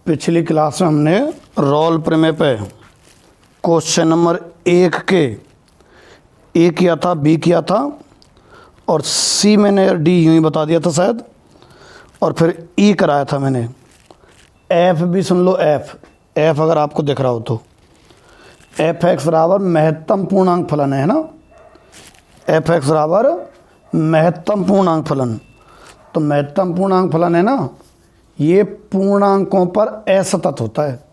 पिछली क्लास में हमने रोल प्रमेय पे क्वेश्चन नंबर 1 के ए किया था, बी किया था और सी मैंने डी यूँ ही बता दिया था शायद, और फिर ई कराया था मैंने। एफ भी सुन लो, एफ अगर आपको दिख रहा हो तो एफ एक्स बराबर महत्तम पूर्णांक फलन है ना। एफ एक्स बराबर महत्तम पूर्णांक फलन, तो महत्तम पूर्णांक फलन है ना, ये पूर्णांकों पर असतत होता है।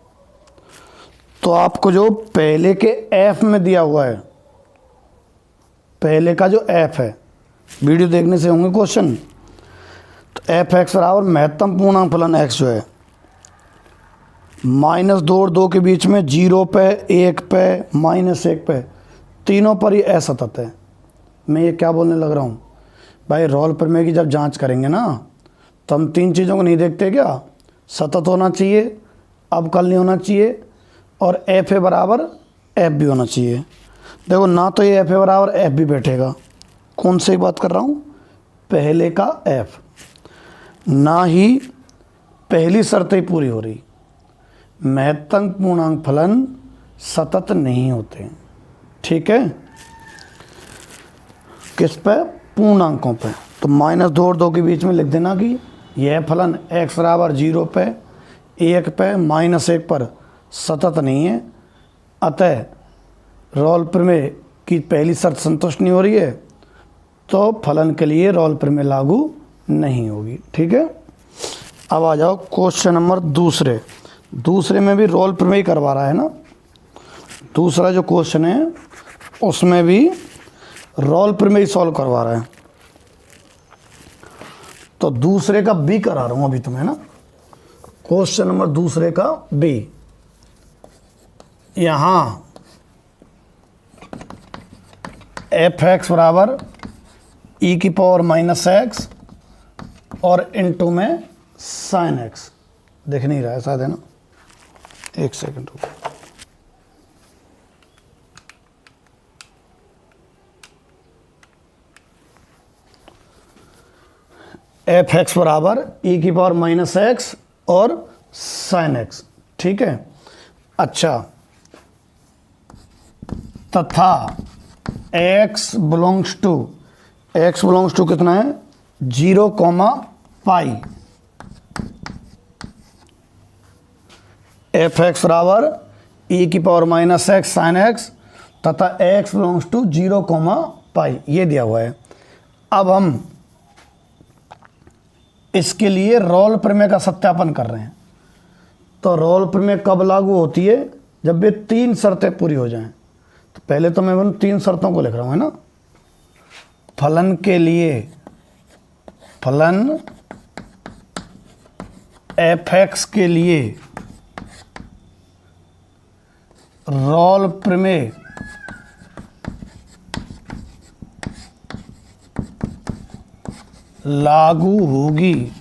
तो आपको जो पहले के एफ में दिया हुआ है, पहले का जो एफ है, वीडियो देखने से होंगे क्वेश्चन, तो एफ एक्स बराबर महत्तम पूर्णांक फलन एक्स जो है -2 और 2 के बीच में 0 पे, 1 पे, -1 पे, तीनों पर ही असतत है। मैं ये क्या बोलने लग रहा हूँ भाई, रोल प्रमेय की जब जांच करेंगे ना तो हम 3 चीज़ों को नहीं देखते क्या, सतत होना चाहिए, अवकल नहीं होना चाहिए, और एफ ए बराबर एफ भी होना चाहिए। देखो ना तो ये एफ ए बराबर एफ भी बैठेगा, कौन सी बात कर रहा हूँ, पहले का एफ, ना ही पहली शर्त ही पूरी हो रही। महत्तम पूर्णांक फलन सतत नहीं होते, ठीक है। किस पे, पूर्णांकों पे। तो -2 और 2 के बीच में लिख देना कि यह फलन x बराबर 0 पे, 1 पे, -1 पर सतत नहीं है, अतः रोल प्रमेय की पहली शर्त संतुष्ट नहीं हो रही है, तो फलन के लिए रोल प्रमेय लागू नहीं होगी, ठीक है। अब आ जाओ क्वेश्चन नंबर दूसरे में भी रोल प्रमेय करवा रहा है ना। दूसरा जो क्वेश्चन है उसमें भी रोल प्रमेय सॉल्व करवा रहा है, तो दूसरे का बी करा रहा हूं अभी तुम्हें ना। क्वेश्चन नंबर दूसरे का बी, यहां एफ एक्स बराबर ई की पावर -x और इनटू में साइन एक्स, दिख नहीं रहा है शायद, है ना, एक सेकंड रुको। एफ एक्स बराबर ई की पावर -x और साइन एक्स, ठीक है। अच्छा, तथा x बिलोंग्स टू कितना है, 0, पाई। एफ एक्स बराबर ई की पावर -x साइन एक्स तथा x बिलोंग्स टू 0, पाई, ये दिया हुआ है। अब हम इसके लिए रोल प्रमेय का सत्यापन कर रहे हैं। तो रोल प्रमेय कब लागू होती है, जब ये 3 शर्तें पूरी हो जाएं। तो पहले तो मैं उन 3 शर्तों को लिख रहा हूँ, है ना। फलन के लिए, फलन एफ एक्स के लिए रोल प्रमेय लागू होगी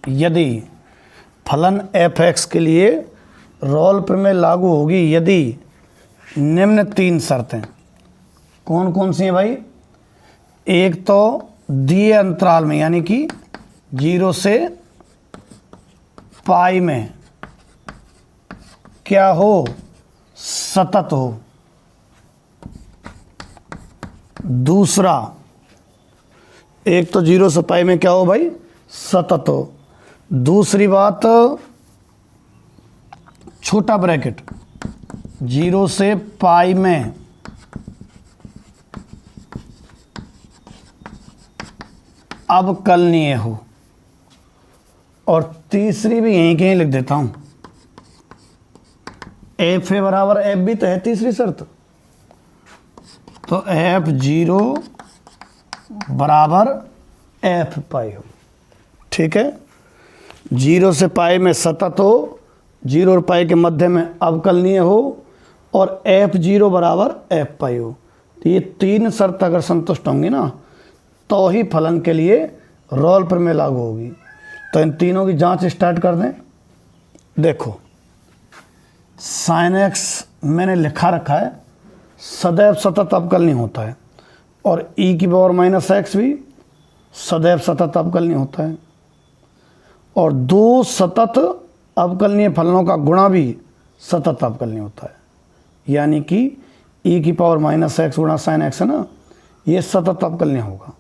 यदि, फलन एफ एक्स के लिए रोल प्रमेय लागू होगी यदि निम्न 3 शर्तें। कौन कौन सी हैं भाई, एक तो दिए अंतराल में यानी कि 0 से पाई में क्या हो, सतत हो। दूसरा, एक तो 0 से पाई में क्या हो भाई, सतत हो। दूसरी बात, छोटा ब्रैकेट 0 से पाई में अवकलनीय हो। और तीसरी भी यहीं कहीं लिख देता हूं, एफ ए बराबर एफ भी तो है तीसरी शर्त, तो एफ 0 बराबर एफ पाई हो, ठीक है। 0 से पाई में सतत हो, 0 और पाई के मध्य में अवकलनीय हो, और एफ 0 बराबर एफ पाई हो। तो ये 3 शर्त अगर संतुष्ट होंगी ना, तो ही फलन के लिए रोल प्रमेय लागू होगी। तो इन तीनों की जांच स्टार्ट कर दें। देखो, साइन एक्स मैंने लिखा रखा है, सदैव सतत अवकलनीय होता है, और ई की पावर -x भी सदैव सतत अवकलनीय होता है। और दो सतत अवकलनीय फलनों का गुणा भी सतत अवकलनीय होता है। यानी कि e की पावर माइनस एक्स गुणा साइन एक्स है ना, ये सतत अवकलनीय होगा।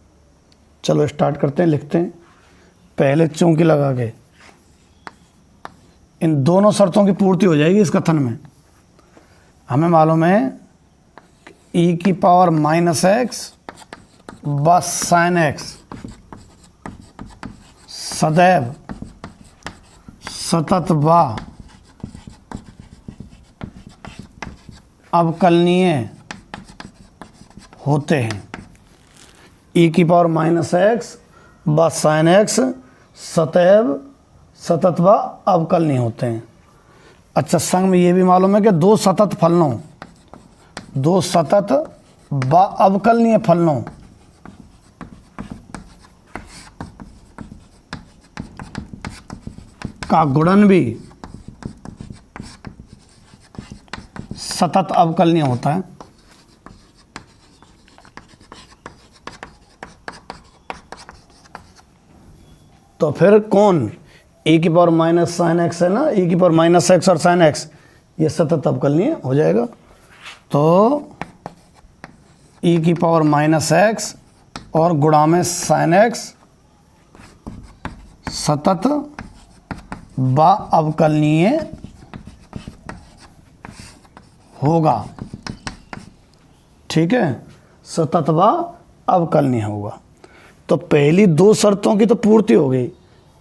चलो स्टार्ट करते हैं, लिखते हैं। पहले चौंकी लगा के इन दोनों शर्तों की पूर्ति हो जाएगी इस कथन में। हमें मालूम है e की पावर माइनस एक्स बस साइन एक्स सदैव सतत व अवकलनीय होते हैं। e की पावर माइनस एक्स व साइन एक्स सदैव सतत व अवकलनीय होते हैं। अच्छा, संग में ये भी मालूम है कि दो सतत फलनों, दो सतत व अवकलनीय फलनों का गुणन भी सतत अवकलनीय होता है। तो फिर कौन e की पावर माइनस साइन एक्स है ना, e की पावर माइनस एक्स और साइन एक्स ये सतत अवकलनीय हो जाएगा। तो e की पावर माइनस एक्स और गुणा में साइन एक्स सतत व अवकलनीय होगा। ठीक है, सतत व अवकलनीय होगा। तो पहली दो शर्तों की तो पूर्ति हो गई।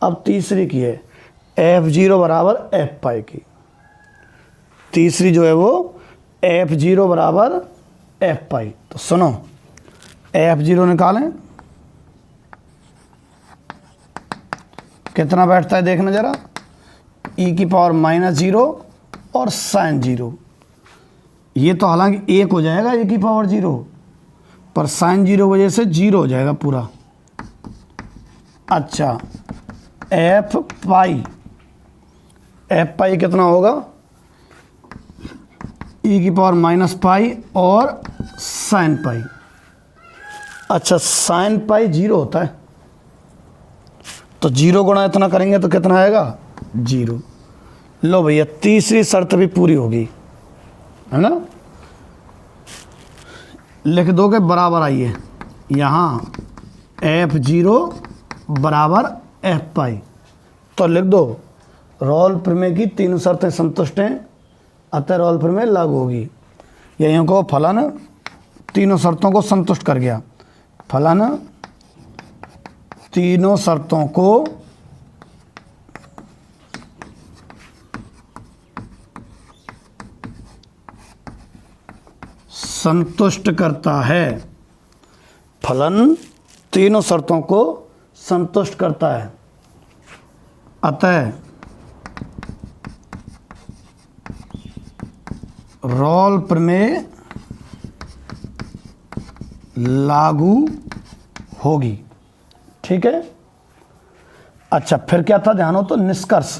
अब तीसरी की है f0 बराबर एफ पाई की। तीसरी जो है वो f0 बराबर एफ पाई। तो सुनो, f0 निकालें, कितना बैठता है देखना जरा, e की पावर माइनस जीरो और साइन जीरो। ये तो हालांकि एक हो जाएगा e की पावर जीरो, पर साइन जीरो वजह से जीरो हो जाएगा पूरा। अच्छा, एफ पाई कितना होगा, e की पावर माइनस पाई और साइन पाई। अच्छा, साइन पाई जीरो होता है, तो जीरो गुणा इतना करेंगे तो कितना आएगा, जीरो। लो भैया, तीसरी शर्त भी पूरी होगी, है ना। लिख दो के बराबर आइए यहाँ f0 बराबर एफ पाई। तो लिख दो रोल प्रमेय की तीनों शर्तें संतुष्ट हैं, अतः रोल प्रमेय लागू होगी। यहीं को फलन तीनों शर्तों को संतुष्ट कर गया। फलन तीनों शर्तों को संतुष्ट करता है। फलन तीनों शर्तों को संतुष्ट करता है, अतः रोल प्रमेय लागू होगी। ठीक है। अच्छा, फिर क्या था, ध्यान हो तो निष्कर्ष।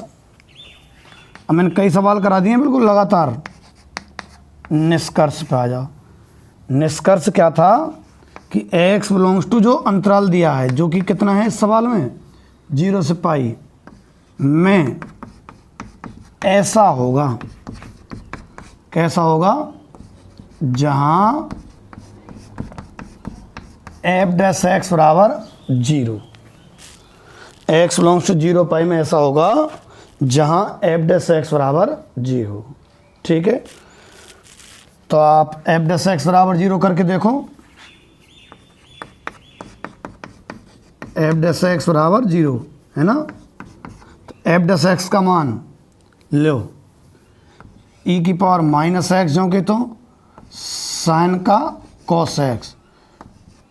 अब मैंने कई सवाल करा दिए बिल्कुल लगातार, निष्कर्ष पे आ जाओ। निष्कर्ष क्या था कि x बिलोंग्स टू जो अंतराल दिया है, जो कि कितना है इस सवाल में, 0 से पाई में ऐसा होगा, कैसा होगा, जहां एफ डैश एक्स बराबर 0। x बिलोंग्स टू 0 पाई में ऐसा होगा जहां एफ डैश एक्स बराबर 0। ठीक है, तो आप एफ डैश एक्स बराबर 0 करके देखो। एफ डैश एक्स बराबर 0 है ना, तो एफ डैश एक्स का मान लो e की पावर माइनस एक्स जो कि तो साइन का cos x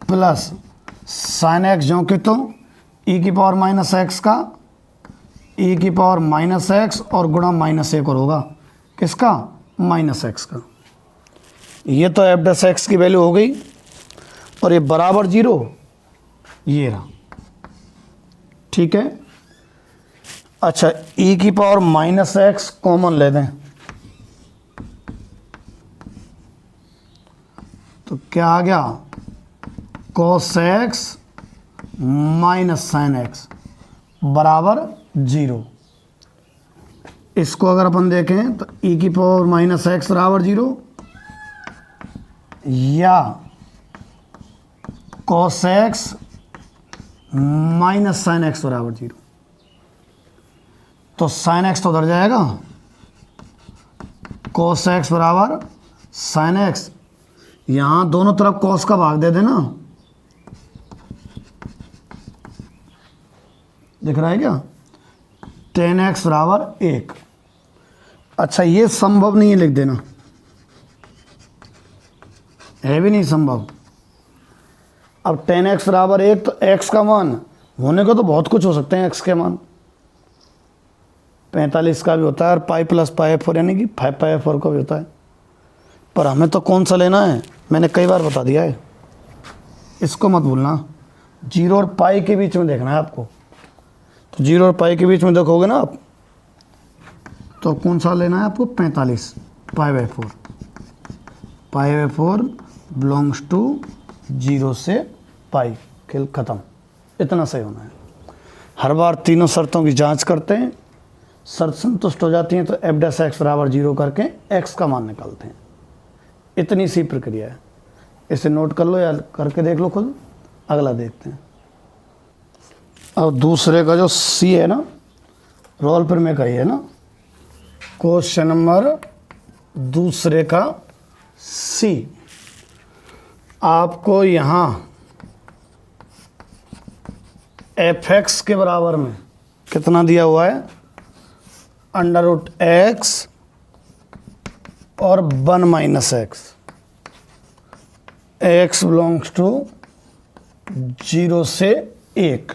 plus sine x जो कि तो e की पावर माइनस एक्स का e की पावर माइनस एक्स और गुणा माइनस एक और होगा, किसका, माइनस एक्स का। ये तो एफ डैश एक्स की वैल्यू हो गई, और ये बराबर 0 ये रहा। ठीक है। अच्छा, e की पावर माइनस एक्स कॉमन ले दें तो क्या आ गया, cos x minus sine x बराबर 0। इसको अगर अपन देखें तो e की पावर माइनस एक्स बराबर 0 या cos x minus sine x बराबर 0। तो साइन एक्स तो उधर जाएगा, कॉस एक्स बराबर साइन एक्स, यहाँ दोनों तरफ कॉस का भाग दे देना, दिख रहा है क्या, टेन एक्स बराबर 1। अच्छा ये संभव नहीं है, लिख देना, है भी नहीं संभव। अब टेन एक्स बराबर 1 तो एक्स का मान होने को तो बहुत कुछ हो सकते हैं, एक्स के मान 45 का भी होता है और पाई प्लस पाई F4 यानी कि 5 पाई F4 का भी होता है। पर हमें तो कौन सा लेना है, मैंने कई बार बता दिया है, इसको मत भूलना। 0 और पाई के बीच में देखना है आपको। तो 0 और पाई के बीच में देखोगे ना आप, तो कौन सा लेना है आपको, 45 pi by 4। Pi by 4 belongs to 0 से पाई, खेल ख़त्म। इतना सही होना है। हर बार तीनों शर्तों की जांच करते हैं, शर्त संतुष्ट हो जाती हैं तो एफ डैश एक्स बराबर 0 करके एक्स का मान निकालते हैं। इतनी सी प्रक्रिया है, इसे नोट कर लो या करके देख लो खुद। अगला देखते हैं। अब दूसरे का जो सी है ना, रोल पर में कही है ना, क्वेश्चन नंबर दूसरे का सी। आपको यहाँ एफ एक्स के बराबर में कितना दिया हुआ है, अंडर रूट एक्स और 1 minus x. X belongs to 0 से 1,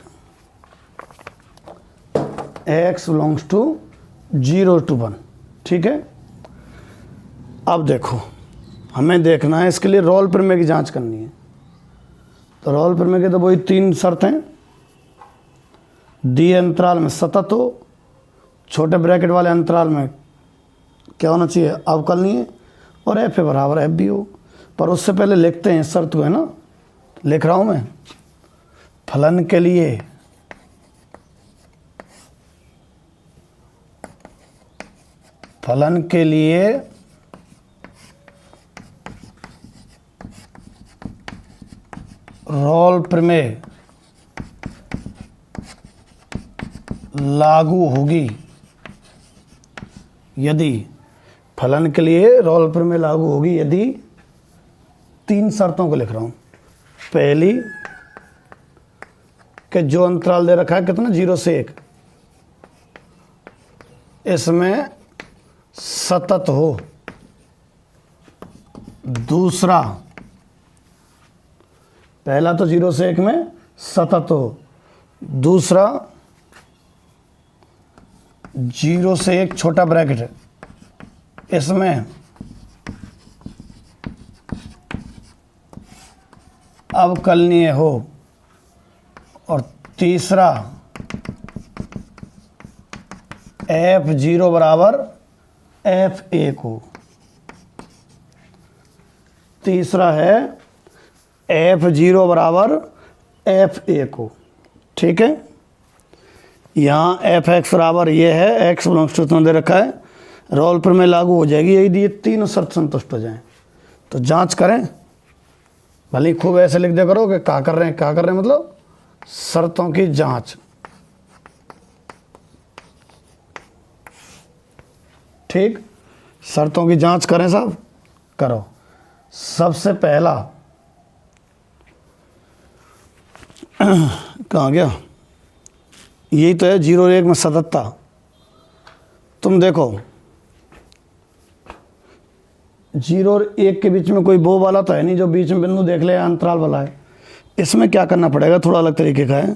एक्स बिलोंग्स टू 0 to 1। ठीक है। अब देखो हमें देखना है, इसके लिए रोल प्रमेय की जांच करनी है। तो रोल प्रमेय के तो वही 3 शर्तें, दिए अंतराल में सतत हो, छोटे ब्रैकेट वाले अंतराल में क्या होना चाहिए, अवकलनीय, और एफ ए बराबर एफ भी हो। पर उससे पहले लिखते हैं शर्त को, है ना, लिख रहा हूँ मैं। फलन के लिए रोल प्रमेय लागू होगी यदि, फलन के लिए रोल प्रमेय लागू होगी यदि 3 शर्तों को लिख रहा हूं। पहली कि जो अंतराल दे रखा है कितना, 0 से 1, इसमें सतत हो। दूसरा, पहला तो 0 से 1 में सतत हो। दूसरा, 0 से 1 छोटा ब्रैकेट है, इसमें अवकलनीय हो। और तीसरा, F0 बराबर F1 हो। तीसरा है F0 बराबर F1 हो। ठीक है। यहाँ एफ एक्स बराबर ये है, एक्स बिलोंग्स टू दे रखा है, रोल प्रमेय लागू हो जाएगी यदि ये 3 शर्त संतुष्ट हो जाएं। तो जांच करें, भले ही खूब ऐसे लिख दे करो कि क्या कर रहे हैं, क्या कर रहे हैं, मतलब शर्तों की जांच। ठीक, शर्तों की जांच करें साहब, करो। सबसे पहला कहाँ गया, यही तो है 0 और 1 में सततता। तुम देखो 0 और 1 के बीच में कोई वो वाला तो है नहीं जो बीच में बिंदु देख ले, अंतराल वाला है। इसमें क्या करना पड़ेगा, थोड़ा अलग तरीके का है।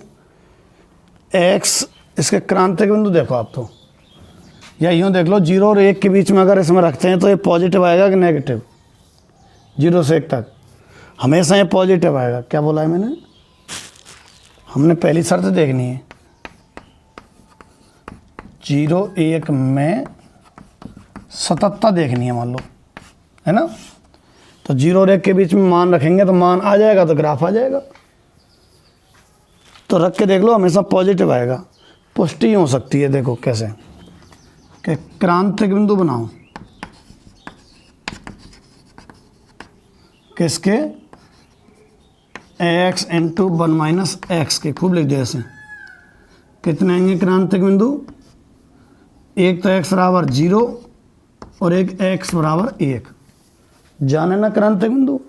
एक्स, इसके क्रांतिक बिंदु देखो आप, तो या यूँ देख लो, 0 और 1 के बीच में अगर इसमें रखते हैं तो ये पॉजिटिव आएगा कि नेगेटिव। 0 से 1 तक हमेशा ये पॉजिटिव आएगा। क्या बोला है मैंने, हमने पहली शर्त देखनी है, 0 1 में सततता देखनी है, मान लो, है ना। तो 0 और 1 के बीच में मान रखेंगे तो मान आ जाएगा, तो ग्राफ आ जाएगा। तो रख के देख लो, हमेशा पॉजिटिव आएगा। पुष्टि हो सकती है। देखो कैसे कि क्रांतिक बिंदु बनाओ किसके, x इंटू 1 माइनस एक्स के। खूब लिख दिया ऐसे। कितने आएंगे क्रांतिक बिंदु, एक तो x बराबर 0 और एक x बराबर 1। जाने ना क्रांतिक बिंदु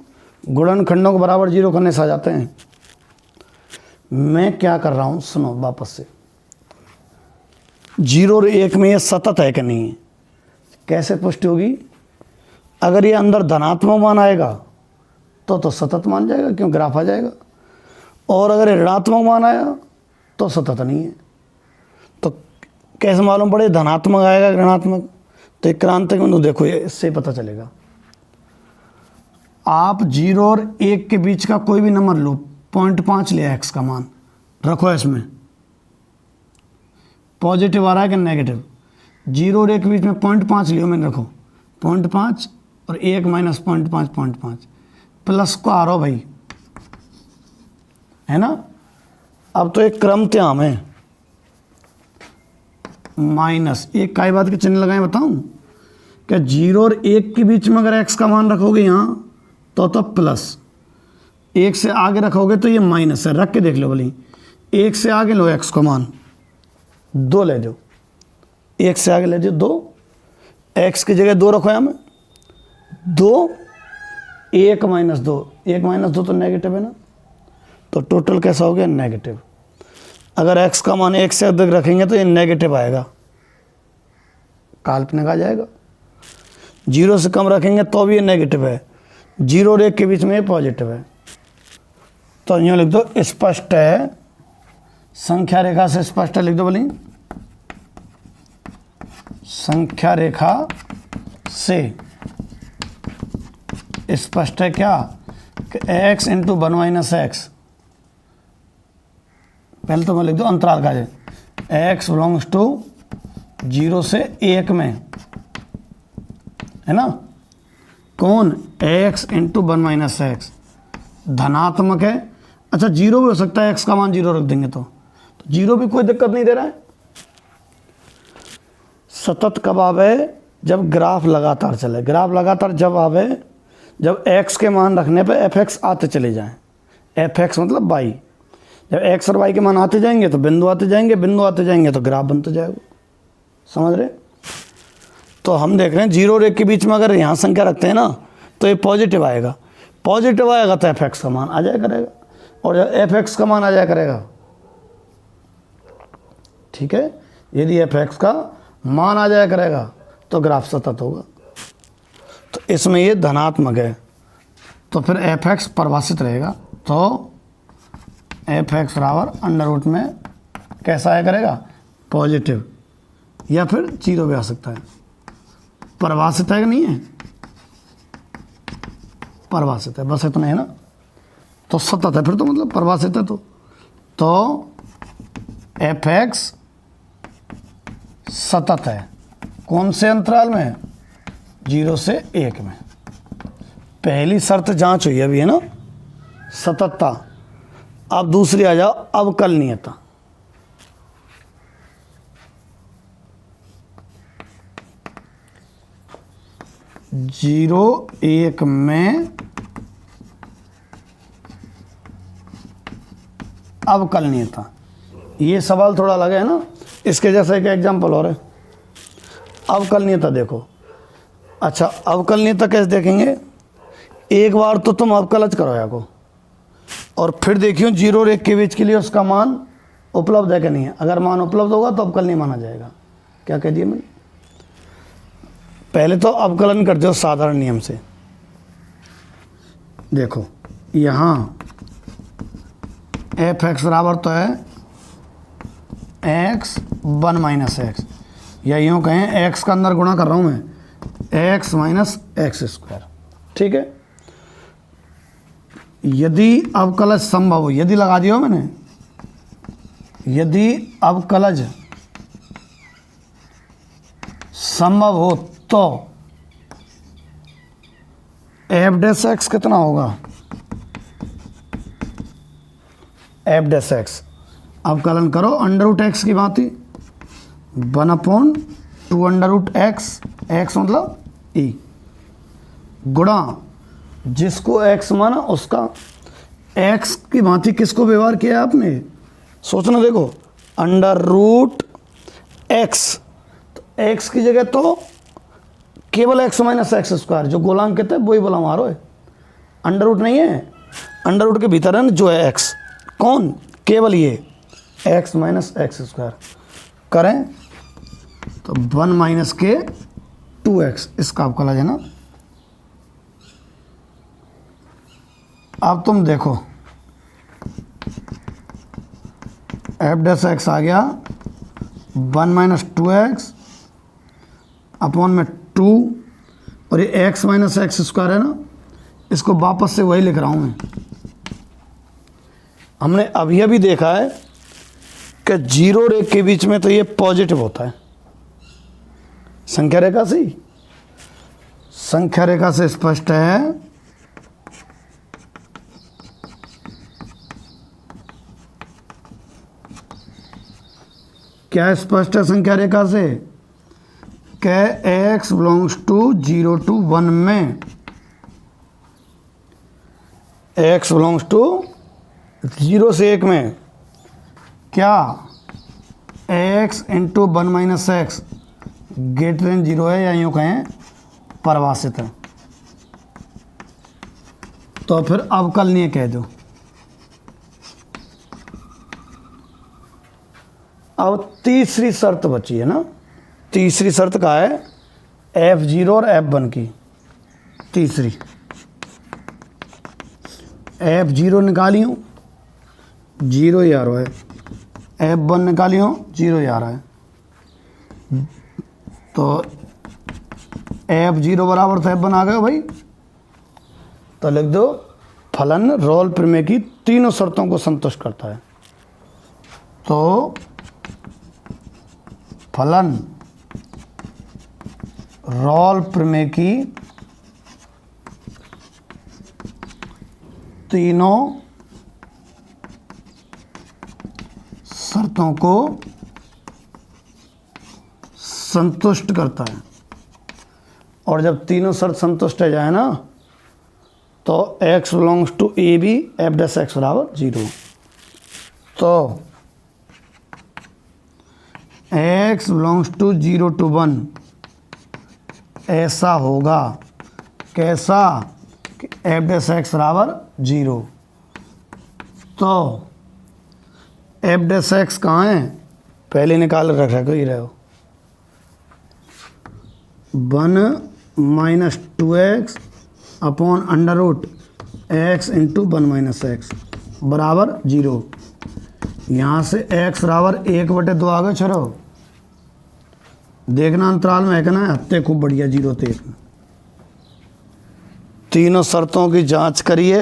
गुणनखंडों को बराबर 0 करने से आ जाते हैं। मैं क्या कर रहा हूँ सुनो वापस से। 0 और 1 में ये सतत है कि नहीं है, कैसे पुष्टि होगी? अगर ये अंदर धनात्मक मान आएगा तो सतत मान जाएगा, क्यों ग्राफ आ जाएगा। और अगर ये ऋणात्मक मान आया तो सतत नहीं है। तो कैसे मालूम पड़े धनात्मक आएगा ऋणात्मक? तो एक क्रांतिक बिंदु देखो, ये इससे पता चलेगा। आप 0 और 1 के बीच का कोई भी नंबर लो, 0.5 लिया x का मान रखो, इसमें पॉजिटिव आ रहा है कि नेगेटिव। 0 और 1 के बीच में 0.5 लियो, मैंने रखो 0.5 और 1 माइनस 0.5 प्लस को आ रहा हो भाई, है ना। अब तो एक क्रमत्याम है, माइनस एक काय बात के चिन्ह लगाएं बताऊं क्या। 0 और 1 के बीच में अगर x का मान रखोगे यहाँ तो प्लस, 1 से आगे रखोगे तो ये माइनस है। रख के देख लो भली, 1 से आगे लो x का मान 2 ले दो, 1 से आगे ले दो 2, x की जगह 2 रखो यहाँ में 2, 1 माइनस 2, 1 माइनस 2 तो नेगेटिव है ना, तो टोटल कैसा हो गया नेगेटिव। अगर x का मान 1 से अधिक रखेंगे तो ये नेगेटिव आएगा, काल्पनिक आ जाएगा। 0 से कम रखेंगे तो भी ये नेगेटिव है, 0 और 1 के बीच में ये पॉजिटिव है। तो यूँ लिख दो स्पष्ट है, संख्या रेखा से स्पष्ट है, लिख दो बोली संख्या रेखा से स्पष्ट है क्या कि x इंटू 1 माइनस एक्स, पहले तो मैं लिख दो अंतराल का है, x बिलोंग्स टू 0 से 1 में, है ना। कौन x इंटू 1 माइनस एक्स धनात्मक है। अच्छा 0 भी हो सकता है, x का मान 0 रख देंगे तो 0 भी कोई दिक्कत नहीं दे रहा है। सतत कब आवे? जब ग्राफ लगातार चले। ग्राफ लगातार जब आवे जब x के मान रखने पे fx आते चले जाएं। fx मतलब y, जब x और y के मान आते जाएंगे तो बिंदु आते जाएंगे, बिंदु आते जाएंगे तो ग्राफ बनते जाएगा। समझ रहे? तो हम देख रहे हैं 0 और 1 के बीच में अगर यहाँ संख्या रखते हैं ना तो ये पॉजिटिव आएगा, पॉजिटिव आएगा तो fx का मान आ जाया करेगा, और जब fx का मान आ जाया करेगा, ठीक है, यदि fx का मान आ जाया करेगा तो ग्राफ सतत होगा। तो इसमें ये धनात्मक है तो फिर fx परिभाषित रहेगा, तो fx बराबर अंडर रूट में कैसा आया करेगा पॉजिटिव, या फिर 0 भी आ सकता है। परिभाषित है कि नहीं है? परिभाषित है, बस इतना है ना, तो सतत है फिर तो, मतलब परिभाषित है तो fx सतत है। कौन से अंतराल में? 0 से 1 में। पहली शर्त जांच हुई अभी, है ना, सततता। अब दूसरी आ जाओ, अवकलनीयता। जीरो 1 में अवकलनीयता, ये सवाल थोड़ा अलग है ना, इसके जैसा एक एग्जाम्पल और है। अवकलनीयता देखो। अच्छा अवकलनीयता कैसे देखेंगे? एक बार तो तुम अवकलज करो या को, और फिर देखियो 0 और 1 के बीच के लिए उसका मान उपलब्ध है कि नहीं है। अगर मान उपलब्ध होगा तो अवकलनीय माना जाएगा। क्या कह दिया मैंने? पहले तो अवकलन करते हो साधारण नियम से। देखो यहाँ fx बराबर तो है x 1 माइनस एक्स, या यूँ कहें x का अंदर गुणा कर रहा हूँ मैं, x माइनस एक्स स्क्वायर, ठीक है। यदि अवकलज संभव हो, यदि लगा दिया हो मैंने, यदि अवकलज संभव हो तो एफ डैश एक्स कितना होगा? एफ डैश एक्स अवकलन करो अंडर रूट एक्स की भांति, 1/2 अंडर रूट एक्स, एक्स मतलब ई, गुणा जिसको एक्स माना उसका एक्स की भांति किसको व्यवहार किया आपने, सोचना देखो, अंडर रूट एक्स, तो एक्स की जगह तो केवल एक्स माइनस एक्स स्क्वायर, जो गोलांक कहते हैं वही बोला मारो है, अंडर रूट नहीं है, अंडर रूट के भीतर है ना जो है एक्स, कौन, केवल ये एक्स माइनस एक्स स्क्वायर करें तो 1 माइनस के 2x, इसका आपका लगे ना। अब तुम देखो एफ डैश एक्स आ गया 1 माइनस 2x अपॉन में 2, और ये x माइनस एक्स स्क्वायर है ना, इसको वापस से वही लिख रहा हूँ मैं। हमने अभी देखा है कि जीरो रेखा के बीच में तो ये पॉजिटिव होता है, संख्या रेखा से, संख्या रेखा से स्पष्ट है क्या स्पष्ट है संख्या रेखा से कि x बिलोंग्स टू 0 to 1 में, x बिलोंग्स टू 0 से 1 में क्या x into 1 minus x greater than 0 है, या यूँ कहें परिभाषित है, तो फिर अवकलनीय कह दो। अब तीसरी शर्त बची है ना, तीसरी शर्त का है f0 और f1 की, तीसरी f0 निकालियो 0 ही आ रहा है, f1 निकालियो 0 ही आ रहा है, तो f0 बराबर तो f1 आ गए भाई, तो लिख दो फलन रोल प्रमेय की तीनों शर्तों को संतुष्ट करता है, तो फलन रोल प्रमेय की तीनों शर्तों को संतुष्ट करता है, और जब तीनों शर्त संतुष्ट हो जाए ना तो x belongs to a b f dash x बराबर 0, तो x बिलोंग्स टू 0 to 1 ऐसा होगा, कैसा कि एफ डैश एक्स बराबर 0, तो एफ डैश एक्स कहाँ है, पहले निकाल रख ही रहे हो, 1 minus 2x upon under root x into 1 minus x बराबर 0, यहाँ से x बराबर 1/2 आ गए छोरो, देखना अंतराल में है कि ना, हत्ते खूब बढ़िया 0 से 1 में। तीनों शर्तों की जांच करिए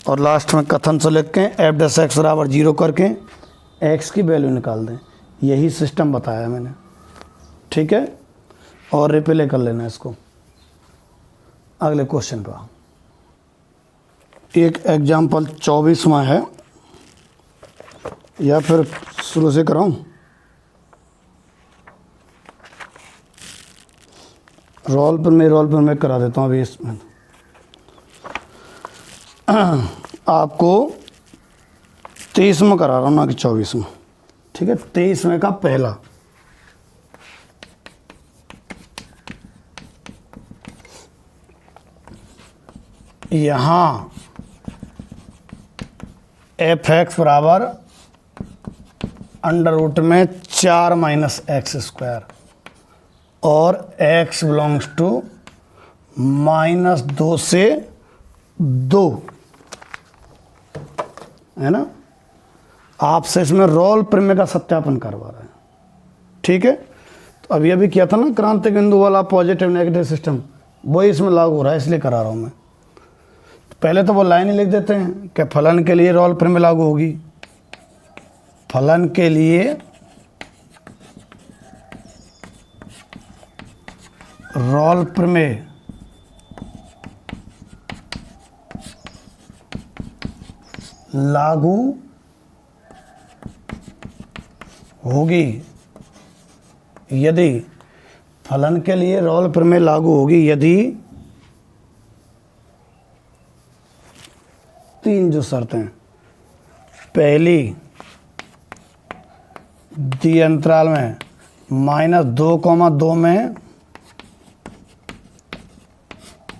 और लास्ट में कथन से लिख के एफ डैश एक्स बराबर 0 करके x की वैल्यू निकाल दें, यही सिस्टम बताया मैंने, ठीक है, और रिप्ले कर लेना इसको। अगले क्वेश्चन पर एक एग्जाम्पल 24वां है, या फिर शुरू से कराऊं, रोल पर मैं करा देता हूँ अभी इसमें। आपको 23वां करा रहा हूँ ना कि 24वां, ठीक है। 23वें का पहला, यहाँ एफ एक्स बराबर अंडर रूट में 4 माइनस एक्स स्क्वायर, और x बिलोंग्स टू -2 से 2 है ना, आपसे इसमें रोल प्रमेय का सत्यापन करवा रहे हैं, ठीक है। तो अभी किया था ना क्रांतिक बिंदु वाला पॉजिटिव नेगेटिव सिस्टम, वही इसमें लागू हो रहा है, इसलिए करा रहा हूँ मैं। तो पहले तो वो लाइन ही लिख देते हैं कि फलन के लिए रोल प्रमेय लागू होगी, फलन के लिए रोल प्रमेय लागू होगी यदि फलन के लिए रोल प्रमेय लागू होगी यदि तीन जो शर्तें, पहली दी अंतराल में -2,2 में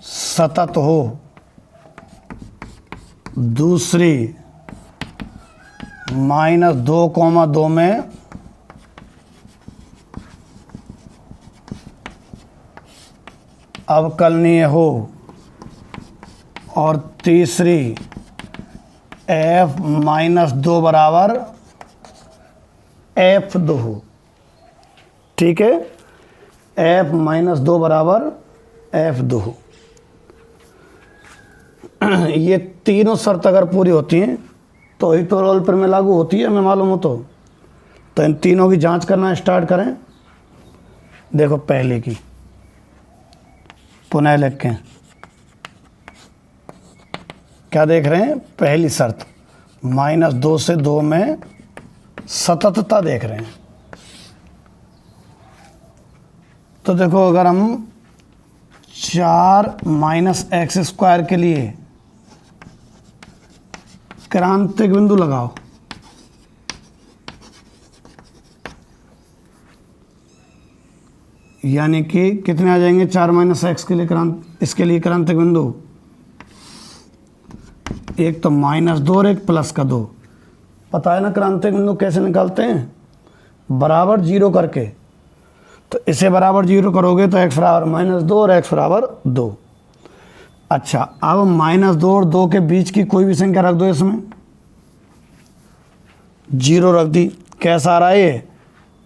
सतत हो, दूसरी -2,2 में अवकलनीय हो, और तीसरी f-2 बराबर f2 हो। ठीक है, f-2 बराबर f2 हो। ये तीनों शर्त अगर पूरी होती हैं तो ही तो रोल प्रमेय लागू होती है, हमें मालूम हो तो इन तीनों की जांच करना स्टार्ट करें। देखो पहले की पुनः लिखें, क्या देख रहे हैं, पहली शर्त -2 से 2 में सततता देख रहे हैं। तो देखो अगर हम 4 - x² के लिए क्रांतिक बिंदु लगाओ, यानी कि कितने आ जाएंगे 4 - x के लिए इसके लिए क्रांतिक बिंदु, एक तो -2 और एक +2। पता है ना क्रांतिक बिंदु कैसे निकालते हैं, बराबर 0 करके। तो इसे बराबर 0 करोगे तो x बराबर -2 और x बराबर 2। अच्छा, अब -2 और 2 के बीच की कोई भी संख्या रख दो, इसमें 0 रख दी। कैसा आ रहा है ये,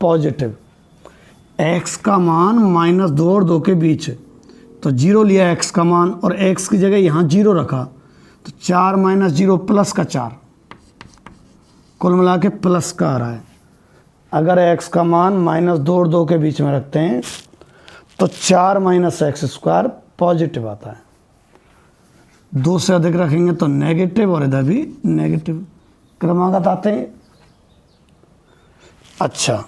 पॉजिटिव। x का मान -2 और 2 के बीच, तो 0 लिया x का मान और x की जगह यहाँ 0 रखा, तो 4 - 0 प्लस का 4, कुल मिला के प्लस का आ रहा है। अगर x का मान -2 और 2 के बीच में रखते हैं तो 4 - x² पॉजिटिव आता है। 2 से अधिक रखेंगे तो नेगेटिव, और इधर भी नेगेटिव क्रमागत आते हैं। अच्छा,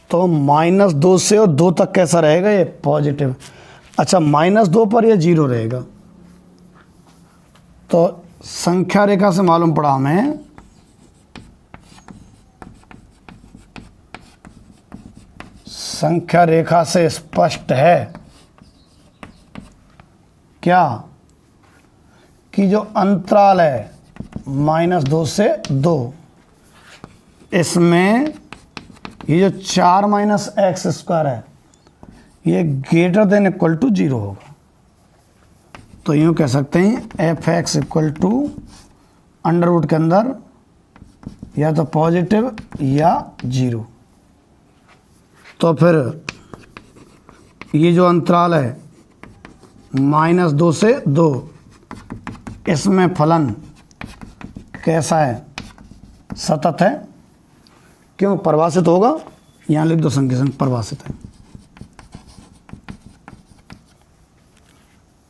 तो -2 से और 2 तक कैसा रहेगा, ये पॉजिटिव। अच्छा, -2 पर ये 0 रहेगा। तो संख्या रेखा से मालूम पड़ा हमें संख्या रेखा से स्पष्ट है क्या कि जो अंतराल है -2 से 2, इसमें ये जो 4 - x² है ये ग्रेटर देन इक्वल टू 0 होगा। तो यूँ कह सकते हैं f(x) = अंडर रूट के अंदर या तो पॉजिटिव या 0। तो फिर ये जो अंतराल है -2 से 2, इसमें फलन कैसा है, सतत है। क्यों, परिभाषित होगा, यहाँ लिख दो संख्या संग परिभाषित है।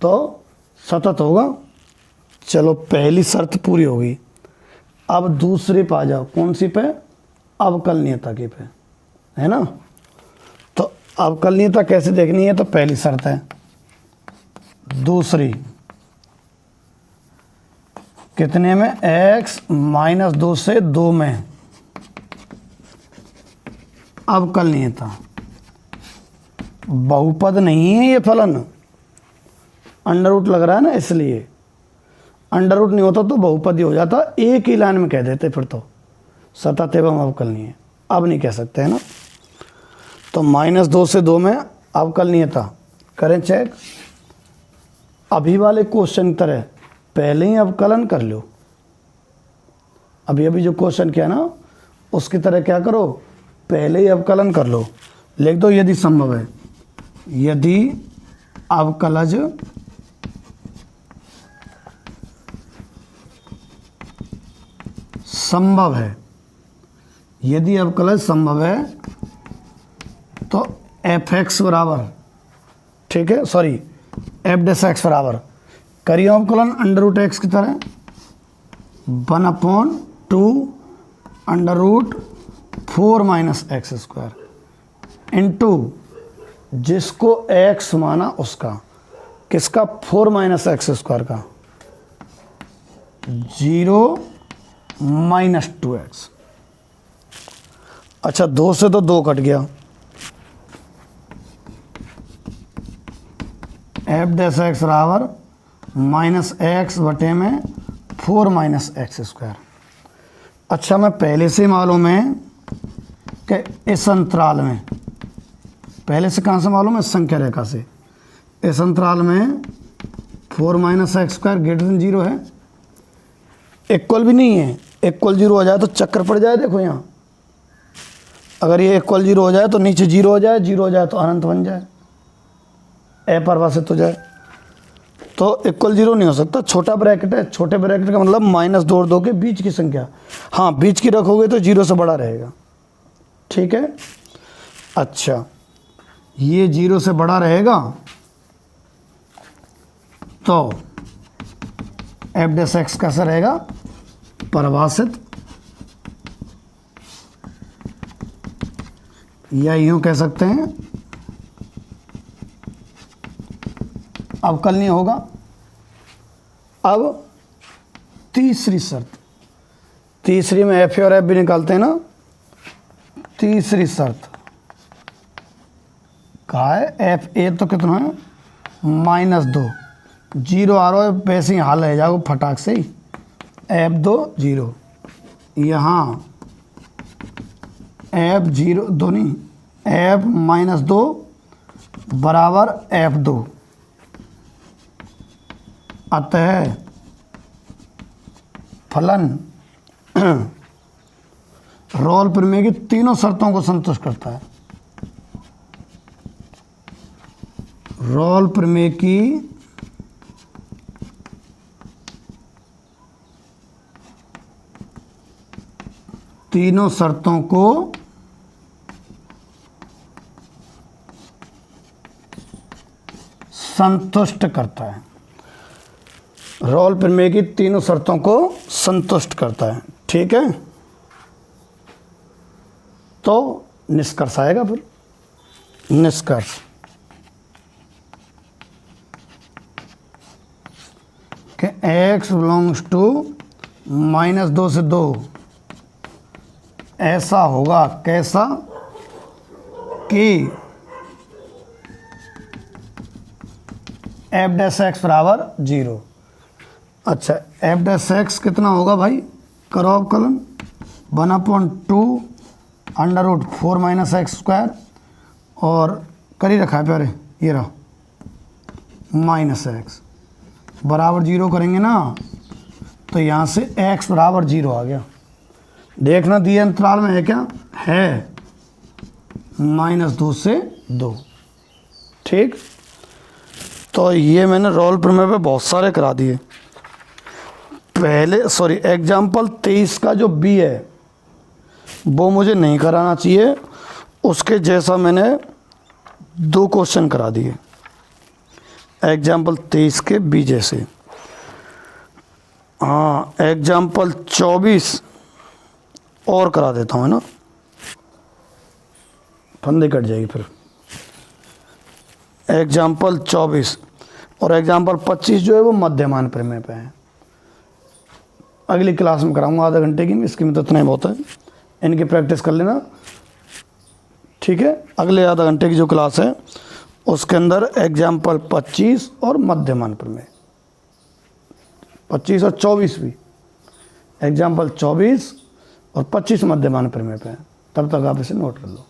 तो सतत होगा। चलो पहली शर्त पूरी होगी। अब दूसरे पे आ जाओ, कौन सी पे, अवकलनीयता की पे, है ना। तो अवकलनीयता कैसे देखनी है, तो पहली शर्त है, दूसरी कितने में, x -2 से 2 में अवकलनीयता। बहुपद नहीं है ये फलन, अंडर रूट लग रहा है ना, इसलिए अंडर रूट नहीं होता तो बहुपद ही हो जाता, एक ही लाइन में कह देते फिर तो सतत एवं अवकलनीय। अब नहीं कह सकते है ना। तो -2 से 2 में अवकलनीयता करें चेक। अभी वाले क्वेश्चन की तरह पहले ही अवकलन कर लो। अभी जो क्वेश्चन किया ना उसकी तरह क्या करो, पहले ही अवकलन कर लो। लिख दो यदि संभव है, यदि अवकलज संभव है, यदि अवकलज संभव है तो f(x) बराबर, ठीक है, सॉरी f'(x) बराबर करिए अवकलन अंडर रूट x की तरह 1/2 under root 4 minus x square into जिसको x माना उसका, किसका, 4 माइनस एक्स स्क्वायर का, 0 माइनस 2x। अच्छा 2 से तो 2 कट गया, एफ डैश एक्स बराबर माइनस एक्स बटे में 4 माइनस एक्स स्क्वायर। अच्छा मैं पहले से मालूम है कि इस अंतराल में, पहले से कहाँ से मालूम है, संख्या रेखा से, इस अंतराल में 4 minus x square greater than 0 है, इक्वल भी नहीं है। इक्वल 0 हो जाए तो चक्कर पड़ जाए, देखो यहाँ अगर ये इक्वल 0 हो जाए तो नीचे 0 हो जाए, 0 हो जाए तो अनंत बन जाए, अपरिभाषित हो जाए। तो इक्वल 0 नहीं हो सकता, छोटा ब्रैकेट है, छोटे ब्रैकेट का मतलब -2 और 2 के बीच की संख्या, हाँ बीच की रखोगे तो 0 से बड़ा रहेगा, ठीक है। अच्छा ये 0 से बड़ा रहेगा तो एफ डैश एक्स कैसा रहेगा, परिभाषित, या यूं कह सकते हैं अवकलनीय होगा। अब तीसरी शर्त, तीसरी में एफ और एफ भी निकालते हैं ना, तीसरी शर्त कहा है, एफ ए तो कितना है -2, 0 आ रहा है वैसे ही हाल रह जाओ फटाक से ही, F2 0, यहाँ F0 दो नहीं, F-2 बराबर F2, अतः फलन रोल प्रमेय की तीनों शर्तों को संतुष्ट करता है। रोल प्रमेय की तीनों शर्तों को संतुष्ट करता है। रोल प्रमेय की तीनों शर्तों को संतुष्ट करता है, ठीक है। तो निष्कर्ष आएगा, फिर निष्कर्ष कि x बिलोंग्स टू -2 से 2 ऐसा होगा, कैसा कि एफ डैश एक्स बराबर 0। अच्छा एफ डैश एक्स कितना होगा भाई, करो अवकलन 1/2 √4 माइनस एक्स स्क्वायर, और कर ही रखा है प्यारे, ये रहा -x बराबर 0 करेंगे ना, तो यहाँ से x बराबर 0 आ गया। देखना दिए अंतराल में है क्या, है -2 से 2, ठीक। तो ये मैंने रोल प्रमेय पे बहुत सारे करा दिए। पहले सॉरी एग्जाम्पल 23 का जो बी है वो मुझे नहीं कराना चाहिए, उसके जैसा मैंने 2 क्वेश्चन करा दिए एग्जाम्पल 23 के बी जैसे। हाँ एग्जाम्पल 24 और करा देता हूँ, है ना, फंदे कट जाएगी फिर। एग्जाम्पल 24 और एग्जाम्पल 25 जो है वो मध्यमान प्रमेय पे है। अगली क्लास में कराऊंगा आधा घंटे की, इसकी में तो इतना ही बहुत है, इनकी प्रैक्टिस कर लेना, ठीक है। अगले आधा घंटे की जो क्लास है उसके अंदर एग्जाम्पल 25 और मध्यमान प्रमेय, 25 और 24 भी, एग्जाम्पल 24 और 25 मध्यमान प्रमेय पे है। तब तक आप इसे नोट कर लो।